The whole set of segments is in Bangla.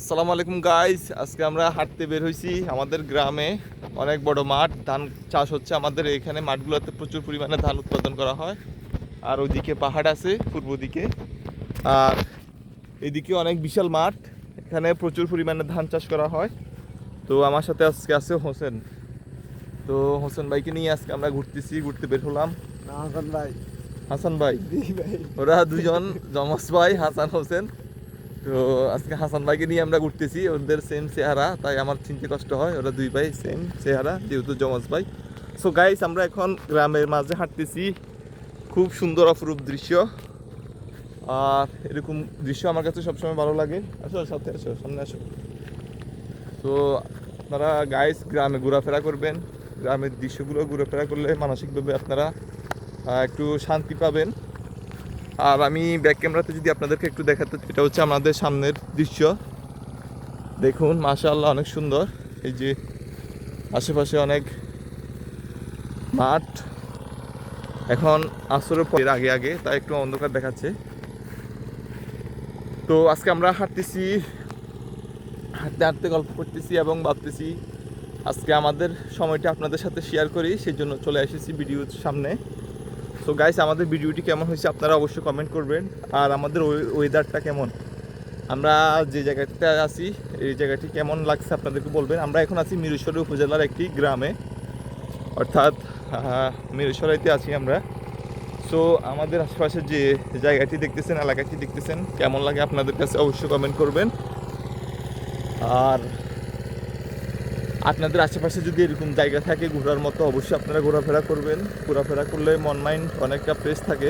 আসসালামু আলাইকুম গাইস, আজকে আমরা হাঁটতে বের হয়েছি। আমাদের গ্রামে অনেক বড় মাঠ, ধান চাষ হচ্ছে। আমাদের এখানে মাঠগুলোতে প্রচুর পরিমাণে ধান উৎপাদন করা হয়। আর ওইদিকে পাহাড় আছে পূর্ব দিকে, আর এদিকে অনেক বিশাল মাঠ, এখানে প্রচুর পরিমাণে ধান চাষ করা হয়। তো আমার সাথে আজকে আছে হোসেন। তো হোসেন ভাইকে নিয়ে আজকে আমরা ঘুরতে বের হলাম। হাসান ভাই, ওরা দুজন জমজ ভাই, হাসান হোসেন। তো আজকে হাসান ভাইকে নিয়ে আমরা ঘুরতেছি। ওদের সেম চেহারা, তাই আমার চিনতে কষ্ট হয়। ওরা দুই ভাই সেম চেহারা, যেহেতু জমজ ভাই। সো গাইস, আমরা এখন গ্রামের মাঝে হাঁটতেছি। খুব সুন্দর অপরূপ দৃশ্য, আর এরকম দৃশ্য আমার কাছে সবসময় ভালো লাগে। আসো, সাথে আসো, সামনে আসো। তো আপনারা গাইস গ্রামে ঘোরাফেরা করবেন। গ্রামের দৃশ্যগুলো ঘোরাফেরা করলে মানসিকভাবে আপনারা একটু শান্তি পাবেন। আর আমি ব্যাক ক্যামেরাতে যদি আপনাদেরকে একটু দেখাতে, এটা হচ্ছে আমাদের সামনের দৃশ্য। দেখুন, মাশাআল্লাহ, অনেক সুন্দর। এই যে আশেপাশে অনেক মাঠ, এখন আসরের পর আগে আগে তাই একটু অন্ধকার দেখাচ্ছে। তো আজকে আমরা হাঁটতে হাঁটতে গল্প করতেছি এবং ভাবতেছি আজকে আমাদের সময়টা আপনাদের সাথে শেয়ার করি, সেই জন্য চলে এসেছি ভিডিওর সামনে। সো গাইস, আমাদের ভিডিওটি কেমন হয়েছে আপনারা অবশ্যই কমেন্ট করবেন। আর আমাদের ওয়েদারটা কেমন, আমরা যে জায়গাটাতে আছি এই জায়গাটি কেমন লাগছে আপনাদেরকে বলবেন। আমরা এখন আছি মিরসরাই উপজেলার একটি গ্রামে, অর্থাৎ মিরসরাইতে আছি আমরা। সো আমাদের আশেপাশে যে জায়গাটি দেখতেছেন, এলাকাটি দেখতেছেন, কেমন লাগে আপনাদের কাছে অবশ্যই কমেন্ট করবেন। আর আপনাদের আশেপাশে যদি এরকম জায়গা থাকে ঘোরার মতো, অবশ্যই আপনারা ঘোরাফেরা করবেন। ঘোরাফেরা করলে মন মাইন্ড অনেকটা ফ্রেশ থাকে।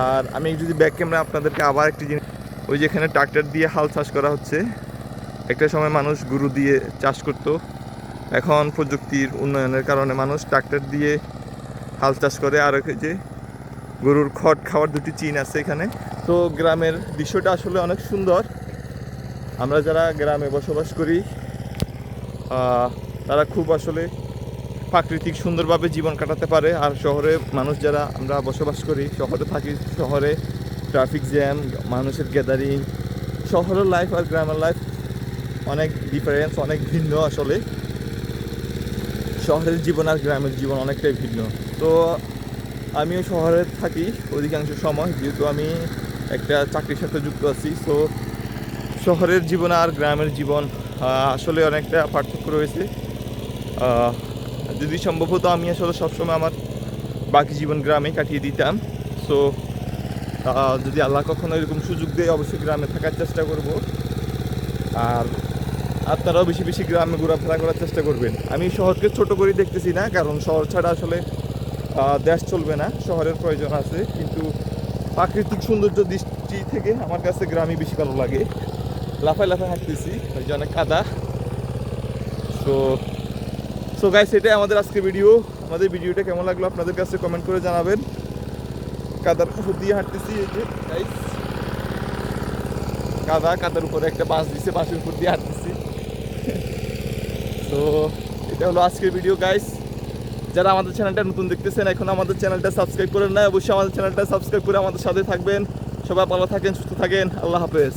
আর আমি যদি ব্যাক ক্যামেরা আপনাদেরকে আবার একটি জিনিস, ওই যেখানে ট্রাক্টর দিয়ে হাল চাষ করা হচ্ছে। একটা সময় মানুষ গরু দিয়ে চাষ করত, এখন প্রযুক্তির উন্নয়নের কারণে মানুষ ট্রাক্টর দিয়ে হাল চাষ করে। আর যে গরুর খড় খাওয়ার দুটি চিন আছে এখানে। তো গ্রামের দৃশ্যটা আসলে অনেক সুন্দর। আমরা যারা গ্রামে বসবাস করি তারা খুব আসলে প্রাকৃতিক সুন্দরভাবে জীবন কাটাতে পারে। আর শহরে মানুষ যারা আমরা বসবাস করি, শহরে থাকি, শহরে ট্রাফিক জ্যাম, মানুষের গ্যাদারিং, শহরের লাইফ আর গ্রামের লাইফ অনেক ডিফারেন্স, অনেক ভিন্ন। আসলে শহরের জীবন আর গ্রামের জীবন অনেকটাই ভিন্ন। তো আমিও শহরে থাকি অধিকাংশ সময়, যেহেতু আমি একটা চাকরির সাথে যুক্ত আছি। সো শহরের জীবন আর গ্রামের জীবন আসলে অনেকটা পার্থক্য রয়েছে। যদি সম্ভব হতো আমি আসলে সবসময় আমার বাকি জীবন গ্রামে কাটিয়ে দিতাম। সো যদি আল্লাহ কখনো এরকম সুযোগ দেয়, অবশ্যই গ্রামে থাকার চেষ্টা করব। আর আপনারাও বেশি বেশি গ্রামে ঘোরাফেরা করার চেষ্টা করবেন। আমি শহরকে ছোট করে দেখতেছি না, কারণ শহর ছাড়া আসলে দেশ চলবে না, শহরের প্রয়োজন আছে। কিন্তু প্রাকৃতিক সৌন্দর্য দৃষ্টি থেকে আমার কাছে গ্রামই বেশি ভালো লাগে। লাফায় হাঁটতেছি, ওই যে অনেক কাদা। সো গাইস, এটাই আমাদের আজকে ভিডিও। আমাদের ভিডিওটা কেমন লাগলো আপনাদের কাছে কমেন্ট করে জানাবেন। কাদার উপর দিয়ে হাঁটতেছি, এই যে গাইস কাদার উপরে একটা বাঁশ দিছে, বাঁশের উপর দিয়ে হাঁটতেছি। তো এটা হলো আজকের ভিডিও গাইস। যারা আমাদের চ্যানেলটা নতুন দেখতেছেন, এখন আমাদের চ্যানেলটা সাবস্ক্রাইব করেন না, অবশ্যই আমাদের চ্যানেলটা সাবস্ক্রাইব করে আমাদের সাথে থাকবেন। সবাই ভালো থাকেন, সুস্থ থাকেন, আল্লাহ হাফেজ।